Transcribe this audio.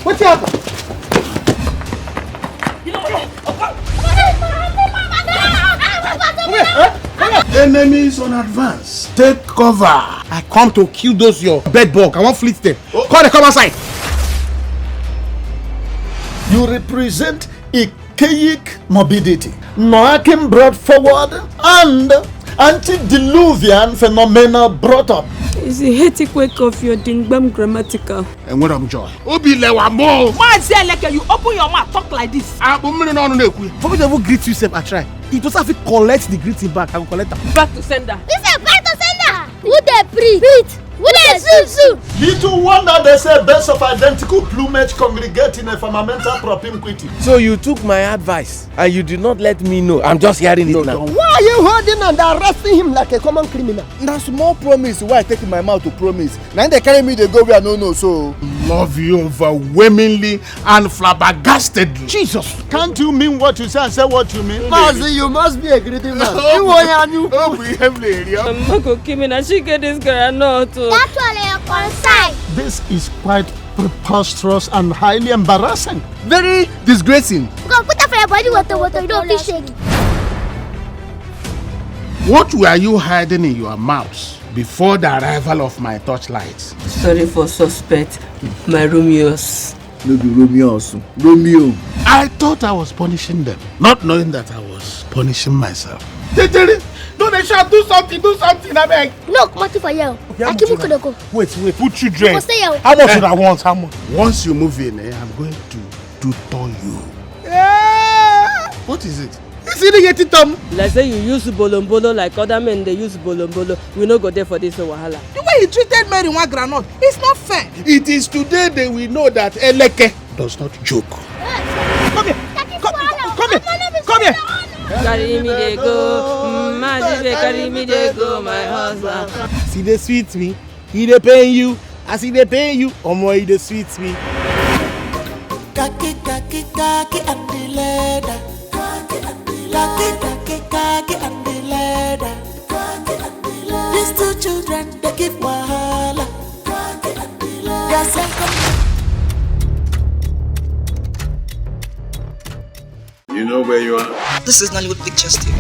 What's happened? Enemies on advance. Take cover. I come to kill those your bed bug. I want fleet them. Call the come outside. You represent archaic morbidity, Noakim brought forward, and antediluvian phenomena brought up. It's a hetic wake of your dingbam grammatical. And what I'm joy. Obi lewa mo. Man say like you open your mouth talk like this. For me to ever greet you, I try. It was have to collect the greeting back. I will collect that. Back to sender. Listen, back to sender. Who they preach? Who they sue? Little wonder they say birds of identical plumage congregate in a fundamental propinquity. So you took my advice and you did not let me know. I'm just hearing it now. Why are you holding and arresting him like a common criminal? That's small promise. Why I take in my mouth to promise? Now they carry me, they go where I don't know. So love you overwhelmingly and flabbergastedly. Jesus. Can't you mean what you say and say what you mean? Mazi, you must be a greedy man. Mako Kimina, she get this girl not. That's all your concern. This is quite preposterous and highly embarrassing. Very disgracing. Go put up for your body water, you don't be shaky. What were you hiding in your mouth before the arrival of my torchlight? Sorry for suspect. My Romeos. No be Romeo. I thought I was punishing them, not knowing that I was punishing myself. No, they shall do something, I beg. No, come for you. I keep looking at Wait, put children. How much should I want? How much? Once you move in, I'm going to tutor you. What is it? Like say you use bolombolo like other men they use bolombolo. We no go there for this wahala. The way he treated Mary one granite, it's not fair. It is today that we know that Eleke does not joke. Come here. Carry me they go, carry me they go, my husband. See they sweet me. He they paying you. I see they paying you. Omo he they sweet me. Kaki and the leather. Kaki and the leather. These two children they give Wahala. You know where you are? This is Nollywood Pictures TV.